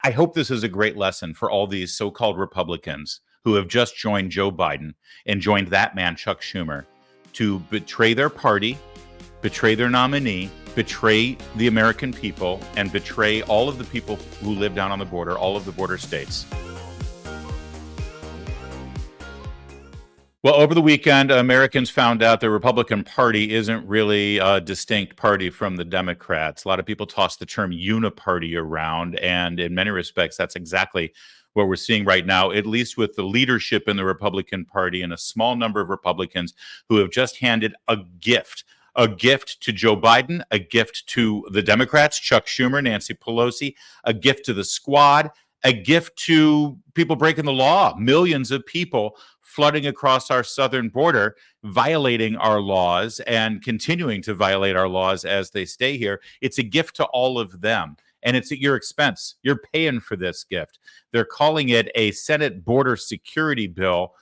I hope this is a great lesson for all these so-called Republicans who have just joined Joe Biden and joined that man, Chuck Schumer, to betray their party, betray their nominee, betray the American people, and betray all of the people who live down on the border, all of the border states. Well, over the weekend, Americans found out the Republican Party isn't really a distinct party from the Democrats. A lot of people toss the term uniparty around, and in many respects, that's exactly what we're seeing right now, at least with the leadership in the Republican Party and a small number of Republicans who have just handed a gift to Joe Biden, a gift to the Democrats, Chuck Schumer, Nancy Pelosi, a gift to the squad, a gift to people breaking the law, millions of people flooding across our southern border, violating our laws and continuing to violate our laws as they stay here. It's a gift to all of them, and it's at your expense. You're paying for this gift. They're calling it a Senate border security bill,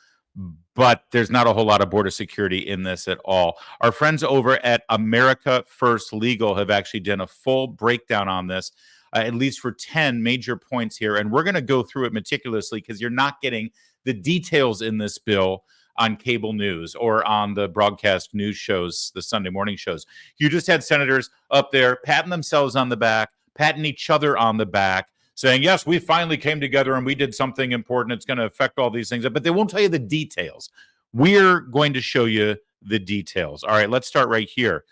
but there's not a whole lot of border security in this at all. Our friends over at America First Legal have actually done a full breakdown on this, at least for 10 major points here, and we're going to go through it meticulously because you're not getting the details in this bill on cable news or on the broadcast news shows, the Sunday morning shows. You just had senators up there patting themselves on the back, patting each other on the back, saying, yes, we finally came together and we did something important. It's going to affect all these things, but they won't tell you the details. We're going to show you the details. All right, let's start right here.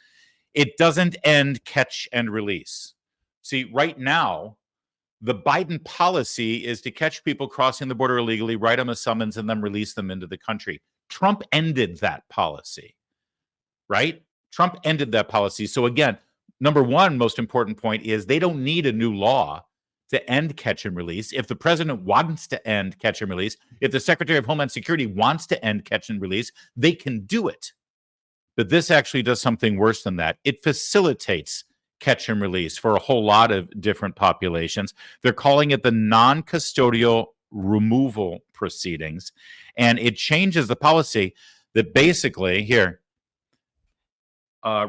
It doesn't end catch and release. See, right now, the Biden policy is to catch people crossing the border illegally, write them a summons, and then release them into the country. Trump ended that policy, right? Trump ended that policy. So again, number one most important point is they don't need a new law to end catch and release. If the president wants to end catch and release, if the Secretary of Homeland Security wants to end catch and release, they can do it. But this actually does something worse than that. It facilitates catch and release for a whole lot of different populations. They're calling it the non-custodial removal proceedings, and it changes the policy that basically, here,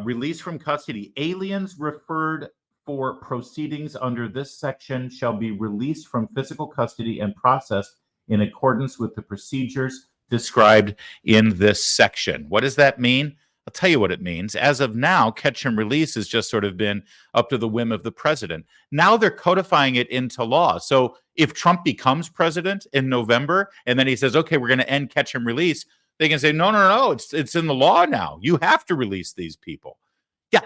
release from custody. Aliens referred for proceedings under this section shall be released from physical custody and processed in accordance with the procedures described in this section. What does that mean? I'll tell you what it means. As of now, catch and release has just sort of been up to the whim of the president. Now they're codifying it into law. So if Trump becomes president in November and then he says, okay, we're going to end catch and release, they can say, no, it's in the law now. You have to release these people. Yeah,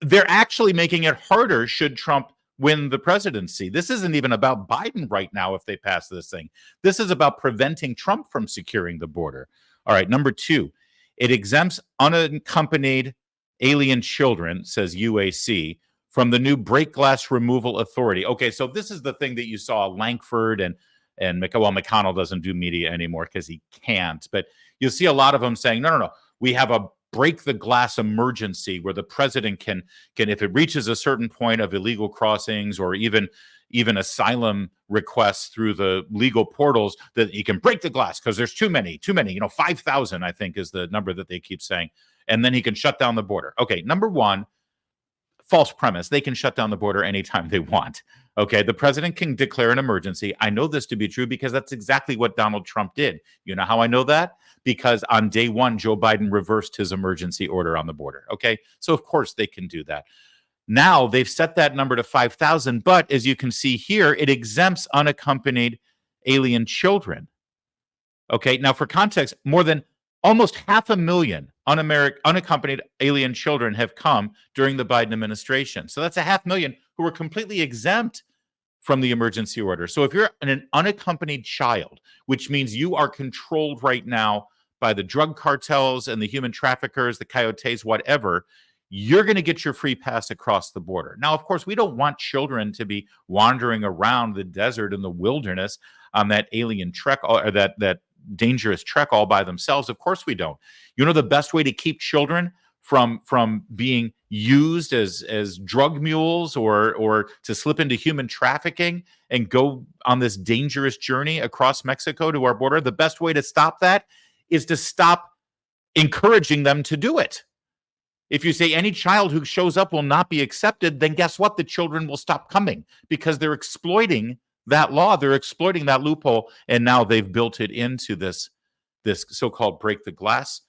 they're actually making it harder should Trump win the presidency. This isn't even about Biden right now if they pass this thing. This is about preventing Trump from securing the border. All right, number two. It exempts unaccompanied alien children, says UAC, from the new break glass removal authority. Okay, so this is the thing that you saw Lankford and McConnell doesn't do media anymore because he can't. But you'll see a lot of them saying, no, we have a break the glass emergency where the president can if it reaches a certain point of illegal crossings or even asylum requests through the legal portals, that you can break the glass because there's too many, 5,000, I think is the number that they keep saying. And then he can shut down the border. Okay, number one, false premise. They can shut down the border anytime they want. Okay, the president can declare an emergency. I know this to be true because that's exactly what Donald Trump did. You know how I know that? Because on day one, Joe Biden reversed his emergency order on the border. Okay, so of course they can do that. Now they've set that number to 5,000, but as you can see here, it exempts unaccompanied alien children. Okay, now for context, more than almost 500,000 unaccompanied alien children have come during the Biden administration. So that's 500,000 who were completely exempt from the emergency order. So if you're an unaccompanied child, which means you are controlled right now by the drug cartels and the human traffickers, the coyotes, whatever, you're going to get your free pass across the border. Now, of course, we don't want children to be wandering around the desert and the wilderness on that alien trek or that dangerous trek all by themselves. Of course we don't. You know the best way to keep children from being used as drug mules or to slip into human trafficking and go on this dangerous journey across Mexico to our border? The best way to stop that is to stop encouraging them to do it. If you say any child who shows up will not be accepted, then guess what? The children will stop coming because they're exploiting that law. They're exploiting that loophole, and now they've built it into this so-called break the glass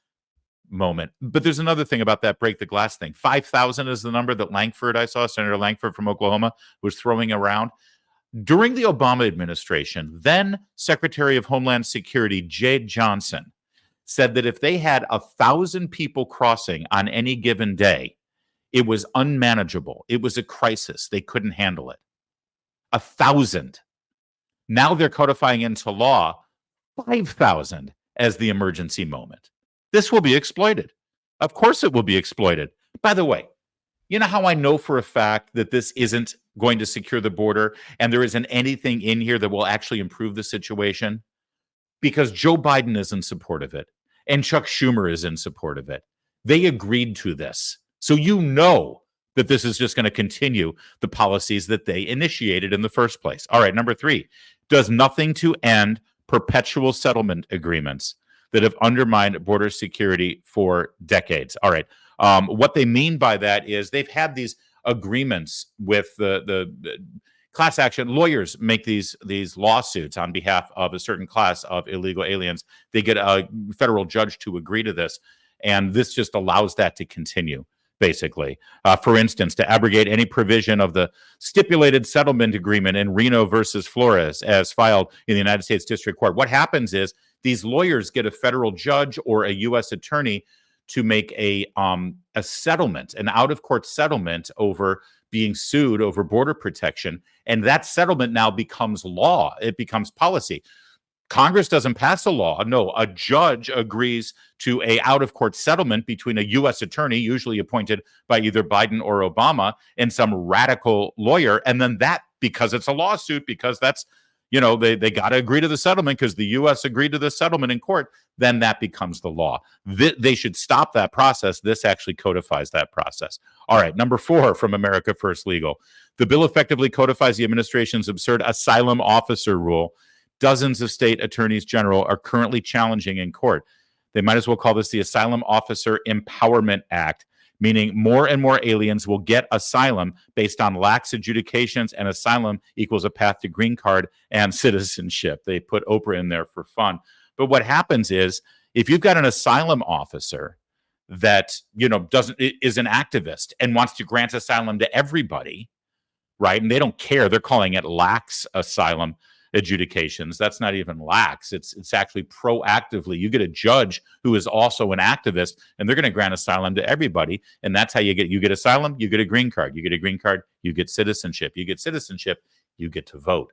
moment. But there's another thing about that break the glass thing. 5,000 is the number that Senator Langford from Oklahoma, was throwing around. During the Obama administration, then Secretary of Homeland Security Jay Johnson said that if they had 1,000 people crossing on any given day, it was unmanageable. It was a crisis. They couldn't handle it. 1,000. Now they're codifying into law 5,000 as the emergency moment. This will be exploited. Of course it will be exploited. By the way, you know how I know for a fact that this isn't going to secure the border and there isn't anything in here that will actually improve the situation? Because Joe Biden is in support of it and Chuck Schumer is in support of it. They agreed to this. So you know that this is just going to continue the policies that they initiated in the first place. All right, number 3, does nothing to end perpetual settlement agreements that have undermined border security for decades. All right, what they mean by that is they've had these agreements with the class action lawyers make these lawsuits on behalf of a certain class of illegal aliens. They get a federal judge to agree to this, and this just allows that to continue, basically. For instance, to abrogate any provision of the stipulated settlement agreement in Reno versus Flores as filed in the United States District Court. What happens is these lawyers get a federal judge or a U.S. attorney to make a settlement, an out-of-court settlement over being sued over border protection. And that settlement now becomes law. It becomes policy. Congress doesn't pass a law. No, a judge agrees to a out-of-court settlement between a U.S. attorney, usually appointed by either Biden or Obama, and some radical lawyer. And then that, because it's a lawsuit, because that's, you know, they got to agree to the settlement because the U.S. agreed to the settlement in court, then that becomes the law. They should stop that process. This actually codifies that process. All right, number 4 from America First Legal. The bill effectively codifies the administration's absurd asylum officer rule. Dozens of state attorneys general are currently challenging in court. They might as well call this the Asylum Officer Empowerment Act, meaning more and more aliens will get asylum based on lax adjudications, and asylum equals a path to green card and citizenship. They put Oprah in there for fun. But what happens is, if you've got an asylum officer that, you know, is an activist and wants to grant asylum to everybody, right? And they don't care. They're calling it lax asylum adjudications. That's not even lax. It's actually proactively. You get a judge who is also an activist, and they're going to grant asylum to everybody. And that's how you get asylum, you get a green card. You get a green card, you get citizenship. You get citizenship, you get to vote.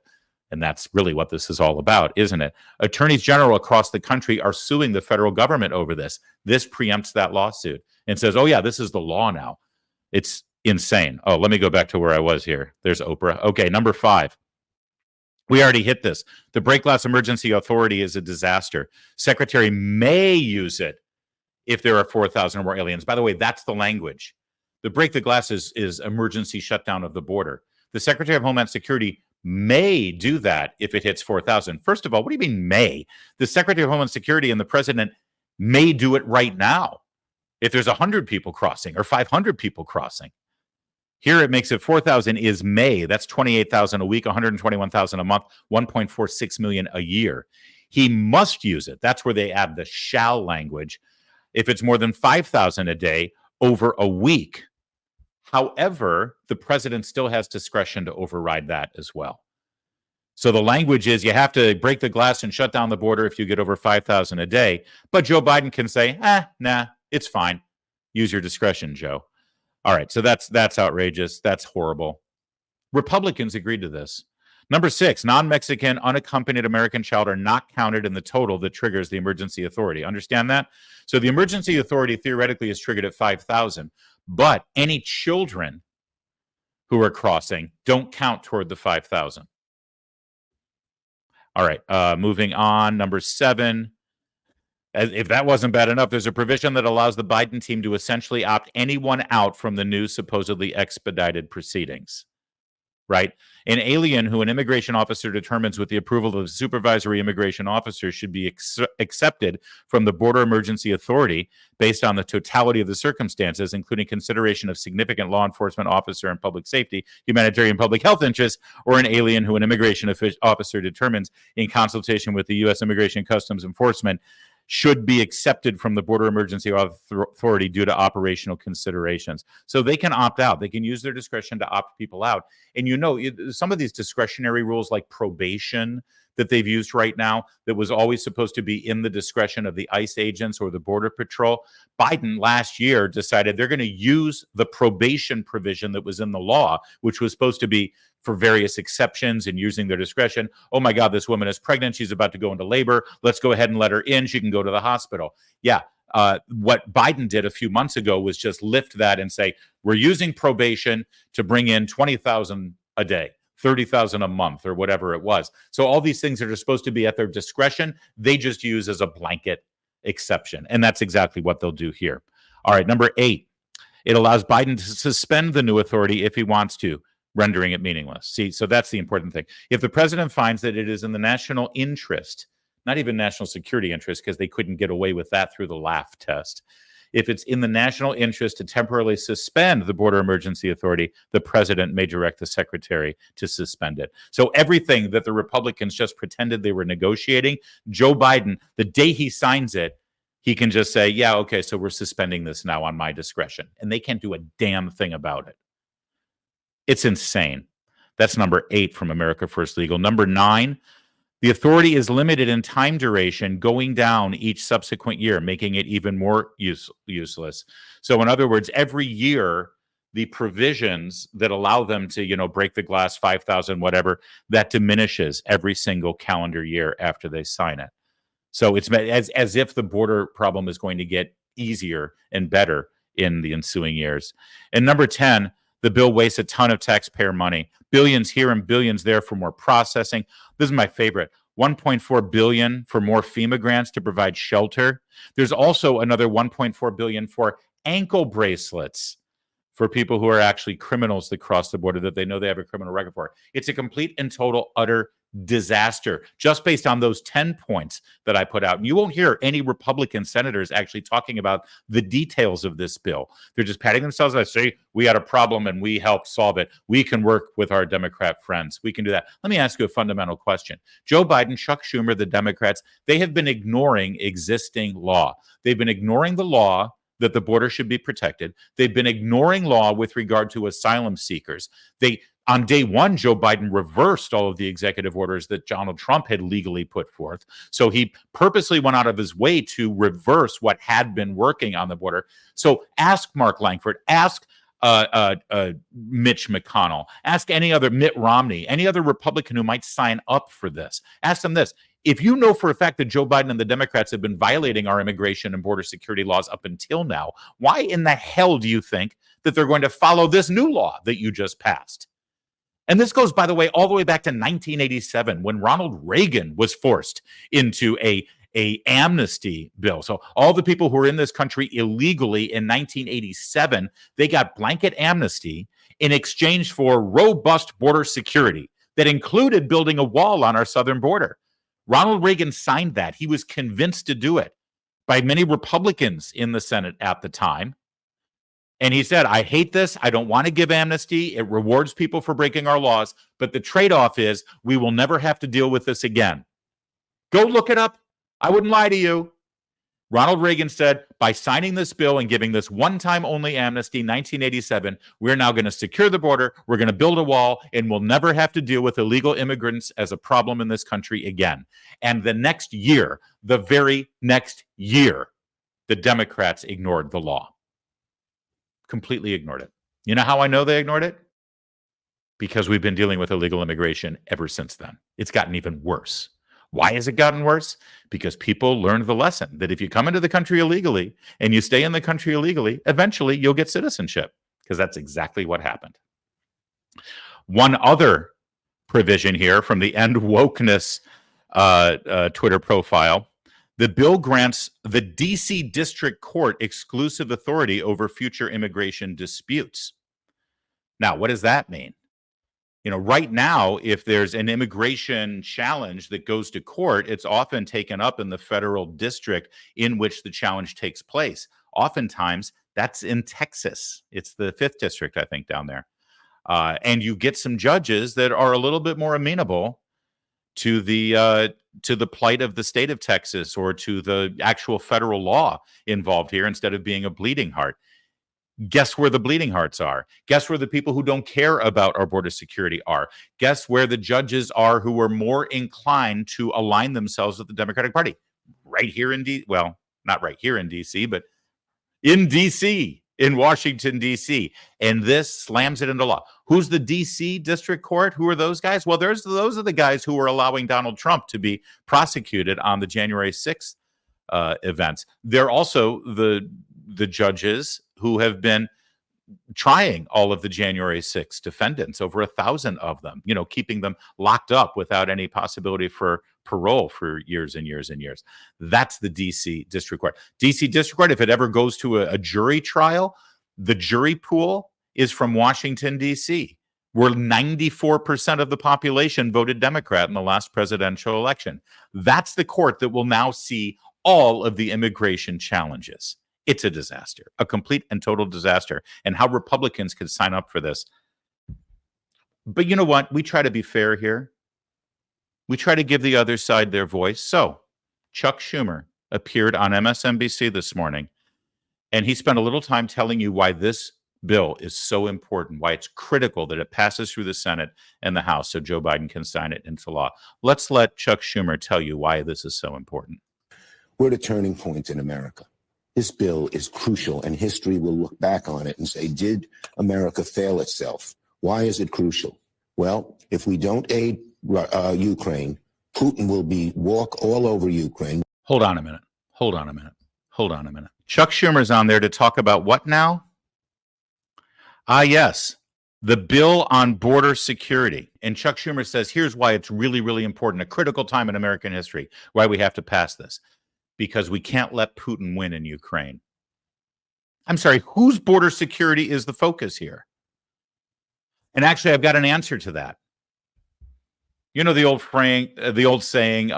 And that's really what this is all about, isn't it? Attorneys general across the country are suing the federal government over this. This preempts that lawsuit and says, oh yeah, this is the law now. It's insane. Oh, let me go back to where I was here. There's Oprah. Okay, number 5. We already hit this. The break glass emergency authority is a disaster. Secretary may use it if there are 4,000 or more aliens. By the way, that's the language. The break the glass is emergency shutdown of the border. The Secretary of Homeland Security may do that if it hits 4,000. First of all, what do you mean may? The Secretary of Homeland Security and the president may do it right now if there's 100 people crossing or 500 people crossing. Here it makes it 4,000 is May. That's 28,000 a week, 121,000 a month, 1.46 million a year. He must use it. That's where they add the shall language. If it's more than 5,000 a day over a week. However, the president still has discretion to override that as well. So the language is you have to break the glass and shut down the border if you get over 5,000 a day. But Joe Biden can say, nah, it's fine. Use your discretion, Joe. All right, so that's outrageous. That's horrible. Republicans agreed to this. Number 6, non-Mexican unaccompanied American child are not counted in the total that triggers the emergency authority. Understand that? So the emergency authority theoretically is triggered at 5,000, but any children who are crossing don't count toward the 5,000. All right, moving on. Number 7. If that wasn't bad enough, there's a provision that allows the Biden team to essentially opt anyone out from the new supposedly expedited proceedings. right? An alien who an immigration officer determines with the approval of a supervisory immigration officer should be accepted from the Border Emergency Authority based on the totality of the circumstances, including consideration of significant law enforcement officer and public safety, humanitarian public health interests, or an alien who an immigration officer determines in consultation with the U.S. Immigration and Customs Enforcement should be accepted from the Border Emergency Authority due to operational considerations. So they can opt out. They can use their discretion to opt people out. And some of these discretionary rules like probation that they've used right now that was always supposed to be in the discretion of the ICE agents or the Border Patrol, Biden last year decided they're going to use the probation provision that was in the law, which was supposed to be for various exceptions and using their discretion. Oh my God, this woman is pregnant. She's about to go into labor. Let's go ahead and let her in. She can go to the hospital. Yeah. What Biden did a few months ago was just lift that and say, we're using probation to bring in 20,000 a day, 30,000 a month, or whatever it was. So all these things that are supposed to be at their discretion, they just use as a blanket exception. And that's exactly what they'll do here. All right, number 8, it allows Biden to suspend the new authority if he wants to, rendering it meaningless. See, so that's the important thing. If the president finds that it is in the national interest, not even national security interest, because they couldn't get away with that through the laugh test. If it's in the national interest to temporarily suspend the Border Emergency Authority, the president may direct the secretary to suspend it. So everything that the Republicans just pretended they were negotiating, Joe Biden, the day he signs it, he can just say, yeah, okay, so we're suspending this now on my discretion. And they can't do a damn thing about it. It's insane. That's number 8 from America First Legal. Number 9, the authority is limited in time duration, going down each subsequent year, making it even more useless. So in other words, every year, the provisions that allow them to, break the glass 5,000, whatever, that diminishes every single calendar year after they sign it. So it's as if the border problem is going to get easier and better in the ensuing years. And number 10, the bill wastes a ton of taxpayer money, billions here and billions there for more processing. This is my favorite. $1.4 billion for more FEMA grants to provide shelter. There's also another $1.4 billion for ankle bracelets for people who are actually criminals that cross the border that they know they have a criminal record for. It's a complete and total utter disaster just based on those 10 points that I put out. And you won't hear any Republican senators actually talking about the details of this bill. They're just patting themselves on the back, say, we had a problem and we helped solve it. We can work with our Democrat friends. We can do that. Let me ask you a fundamental question. Joe Biden, Chuck Schumer, the Democrats, they have been ignoring existing law. They've been ignoring the law that the border should be protected. They've been ignoring law with regard to asylum seekers. On day one, Joe Biden reversed all of the executive orders that Donald Trump had legally put forth. So he purposely went out of his way to reverse what had been working on the border. So ask Mark Langford, ask Mitch McConnell, ask any other, Mitt Romney, any other Republican who might sign up for this. Ask them this. If you know for a fact that Joe Biden and the Democrats have been violating our immigration and border security laws up until now, why in the hell do you think that they're going to follow this new law that you just passed? And this goes, by the way, all the way back to 1987 when Ronald Reagan was forced into a amnesty bill. So all the people who were in this country illegally in 1987, they got blanket amnesty in exchange for robust border security that included building a wall on our southern border. Ronald Reagan signed that. He was convinced to do it by many Republicans in the Senate at the time. And he said, I hate this. I don't want to give amnesty. It rewards people for breaking our laws. But the trade-off is we will never have to deal with this again. Go look it up. I wouldn't lie to you. Ronald Reagan said, by signing this bill and giving this one-time only amnesty, 1987, we're now going to secure the border, we're going to build a wall, and we'll never have to deal with illegal immigrants as a problem in this country again. And the next year, the very next year, the Democrats ignored the law. Completely ignored it. You know how I know they ignored it? Because we've been dealing with illegal immigration ever since then. It's gotten even worse. Why has it gotten worse? Because people learned the lesson that if you come into the country illegally and you stay in the country illegally, eventually you'll get citizenship, because that's exactly what happened. One other provision here from the End Wokeness Twitter profile. The bill grants the D.C. District Court exclusive authority over future immigration disputes. Now, what does that mean? right now, if there's an immigration challenge that goes to court, it's often taken up in the federal district in which the challenge takes place. Oftentimes, that's in Texas. It's the 5th district, I think, down there. And you get some judges that are a little bit more amenable to the plight of the state of Texas or to the actual federal law involved here instead of being a bleeding heart. Guess where the bleeding hearts are? Guess where the people who don't care about our border security are? Guess where the judges are who are more inclined to align themselves with the Democratic Party? Right here in well, not right here in D.C., but in D.C., in Washington, D.C. And this slams it into law. Who's the D.C. District Court? Who are those guys? Well, those are the guys who are allowing Donald Trump to be prosecuted on the January 6th events. They're also the judges who have been trying all of the January 6th defendants, over 1,000 of them, keeping them locked up without any possibility for parole for years and years and years. That's the D.C. District Court. D.C. District Court, if it ever goes to a jury trial, the jury pool is from Washington, D.C., where 94% of the population voted Democrat in the last presidential election. That's the court that will now see all of the immigration challenges. It's a disaster, a complete and total disaster. And how Republicans could sign up for this. But you know what? We try to be fair here. We try to give the other side their voice. So Chuck Schumer appeared on MSNBC this morning, and he spent a little time telling you why this bill is so important, why it's critical that it passes through the Senate and the House so Joe Biden can sign it into law. Let's let Chuck Schumer tell you why this is so important. We're at a turning point in America. This bill is crucial, and history will look back on it and say, did America fail itself? Why is it crucial? Well, if we don't aid Ukraine, Putin will walk all over Ukraine. Hold on a minute. Chuck Schumer's on there to talk about what now? Yes, the bill on border security. And Chuck Schumer says, here's why it's really, really important, a critical time in American history, why we have to pass this. Because we can't let Putin win in Ukraine. I'm sorry, whose border security is the focus here? And actually, I've got an answer to that. You know the old saying,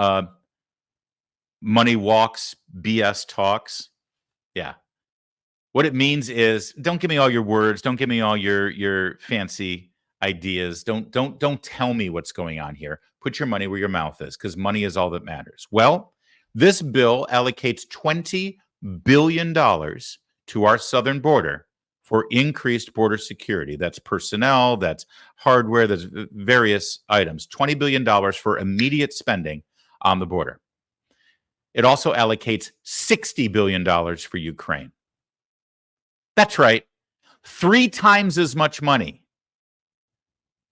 money walks, BS talks. Yeah. What it means is, don't give me all your words, don't give me all your fancy ideas. Don't tell me what's going on here. Put your money where your mouth is, because money is all that matters. Well, this bill allocates $20 billion to our southern border for increased border security. That's personnel, that's hardware, that's various items. $20 billion for immediate spending on the border. It also allocates $60 billion for Ukraine. That's right. 3 times as much money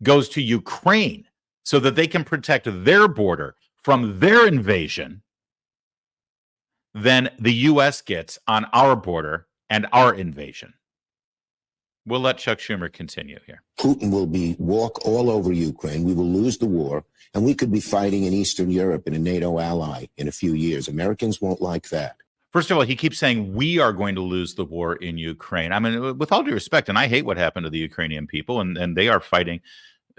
goes to Ukraine so that they can protect their border from their invasion than the U.S. gets on our border and our invasion. We'll let Chuck Schumer continue here. Putin will walk all over Ukraine. We will lose the war, and we could be fighting in Eastern Europe in a NATO ally in a few years. Americans won't like that. First of all, he keeps saying we are going to lose the war in Ukraine. I mean, with all due respect, and I hate what happened to the Ukrainian people, and they are fighting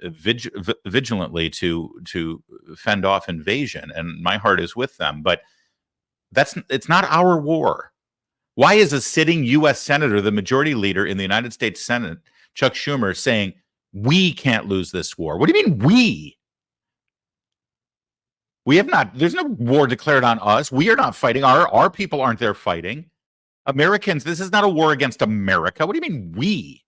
vigilantly to fend off invasion, and my heart is with them. But it's not our war. Why is a sitting U.S. senator, the majority leader in the United States Senate, Chuck Schumer, saying we can't lose this war? What do you mean we? We have not. There's no war declared on us. We are not fighting. Our people aren't there fighting. Americans, this is not a war against America. What do you mean we?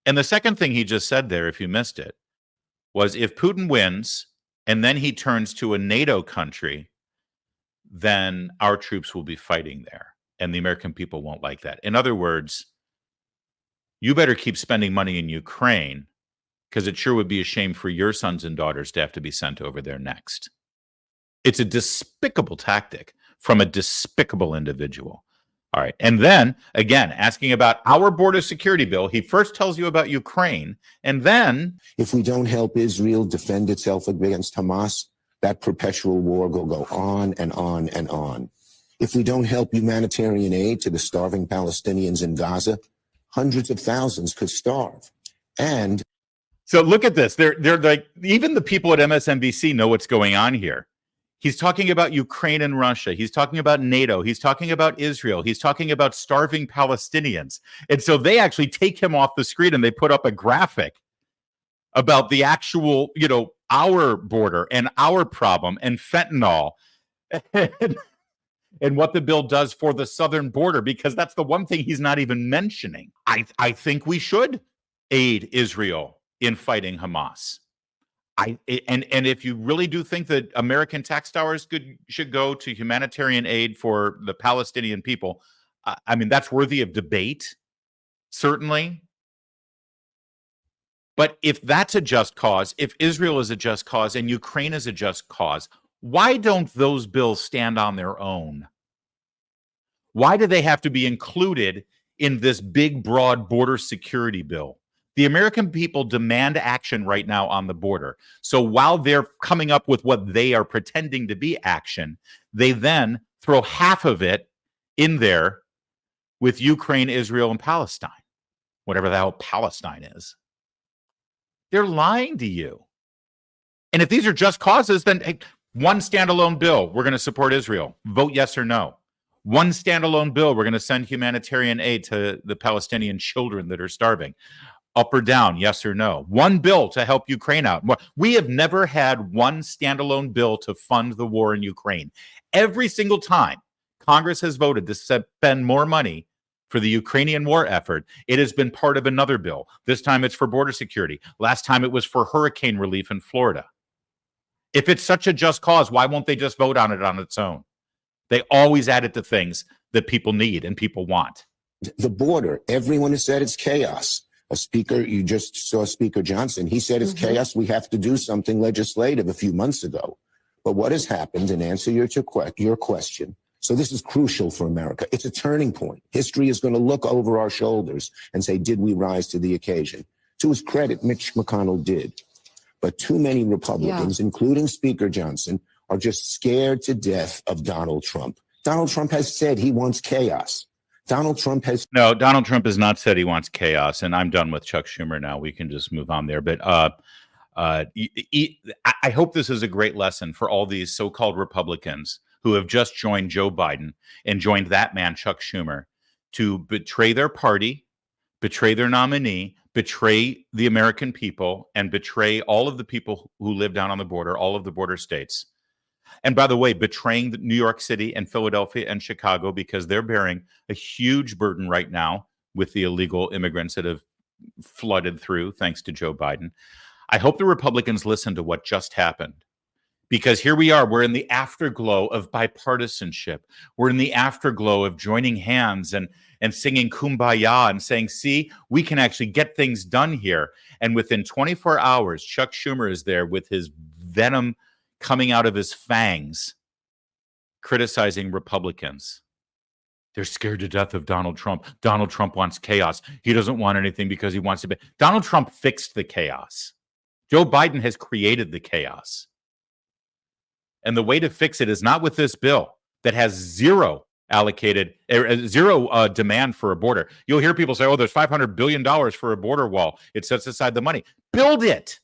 And the second thing he just said there, if you missed it, was if Putin wins and then he turns to a NATO country, then our troops will be fighting there, and the American people won't like that. In other words, you better keep spending money in Ukraine, because it sure would be a shame for your sons and daughters to have to be sent over there next. It's a despicable tactic from a despicable individual. All right. And then, again, asking about our border security bill, he first tells you about Ukraine, and then... If we don't help Israel defend itself against Hamas, that perpetual war will go on and on and on. If we don't help humanitarian aid to the starving Palestinians in Gaza, hundreds of thousands could starve. And So look at this. They're like, even the people at MSNBC know what's going on here. He's talking about Ukraine and Russia. He's talking about NATO. He's talking about Israel. He's talking about starving Palestinians. And so they actually take him off the screen and they put up a graphic about the actual, our border and our problem and fentanyl and what the bill does for the southern border, because that's the one thing he's not even mentioning. I think we should aid Israel in fighting Hamas. And if you really do think that American tax dollars should go to humanitarian aid for the Palestinian people, I mean, that's worthy of debate, certainly. But if that's a just cause, if Israel is a just cause and Ukraine is a just cause, why don't those bills stand on their own? Why do they have to be included in this big, broad border security bill? The American people demand action right now on the border. So while they're coming up with what they are pretending to be action, they then throw half of it in there with Ukraine, Israel, and Palestine, whatever the hell Palestine is. They're lying to you. And if these are just causes, then hey, one standalone bill, we're going to support Israel. Vote yes or no. One standalone bill, we're going to send humanitarian aid to the Palestinian children that are starving. Up or down, yes or no. One bill to help Ukraine out. We have never had one standalone bill to fund the war in Ukraine. Every single time Congress has voted to spend more money for the Ukrainian war effort, it has been part of another bill. This time it's for border security. Last time it was for hurricane relief in Florida. If it's such a just cause, why won't they just vote on it on its own? They always add it to things that people need and people want. The border, everyone has said it's chaos. A speaker, you just saw Speaker Johnson, he said it's chaos. We have to do something legislative a few months ago. But what has happened, in answer your question, so this is crucial for America. It's a turning point. History is going to look over our shoulders and say, did we rise to the occasion? To his credit, Mitch McConnell did. But too many Republicans, including Speaker Johnson, are just scared to death of Donald Trump. Donald Trump has said he wants chaos. Donald Trump has not said he wants chaos, and I'm done with Chuck Schumer now. We can just move on there. But I hope this is a great lesson for all these so-called Republicans who have just joined Joe Biden and joined that man, Chuck Schumer, to betray their party, betray their nominee, betray the American people, and betray all of the people who live down on the border, all of the border states. And by the way, betraying New York City and Philadelphia and Chicago, because they're bearing a huge burden right now with the illegal immigrants that have flooded through, thanks to Joe Biden. I hope the Republicans listen to what just happened, because here we are. We're in the afterglow of bipartisanship. We're in the afterglow of joining hands and singing Kumbaya and saying, see, we can actually get things done here. And within 24 hours, Chuck Schumer is there with his venom coming out of his fangs, criticizing Republicans. They're scared to death of Donald Trump. Donald Trump wants chaos. He doesn't want anything because he wants to be. Donald Trump fixed the chaos. Joe Biden has created the chaos. And the way to fix it is not with this bill that has zero demand for a border. You'll hear people say, oh, there's $500 billion for a border wall. It sets aside the money. Build it.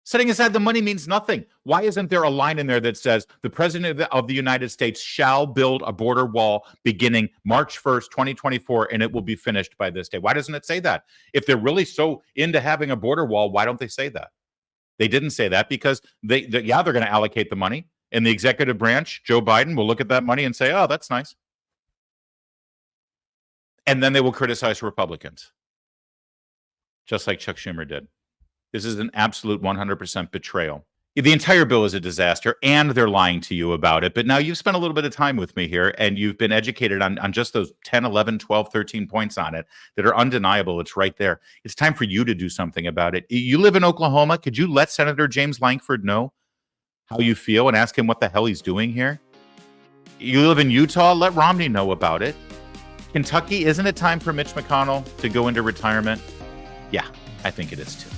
Setting aside the money means nothing. Why isn't there a line in there that says the president of the United States shall build a border wall beginning March 1st, 2024, and it will be finished by this day? Why doesn't it say that? If they're really so into having a border wall, why don't they say that? They didn't say that because they're going to allocate the money. And the executive branch, Joe Biden, will look at that money and say, oh, that's nice. And then they will criticize Republicans, just like Chuck Schumer did. This is an absolute 100% betrayal. The entire bill is a disaster, and they're lying to you about it. But now you've spent a little bit of time with me here, and you've been educated on just those 10, 11, 12, 13 points on it that are undeniable. It's right there. It's time for you to do something about it. You live in Oklahoma. Could you let Senator James Lankford know how you feel and ask him what the hell he's doing here? You live in Utah. Let Romney know about it. Kentucky, isn't it time for Mitch McConnell to go into retirement? Yeah, I think it is too.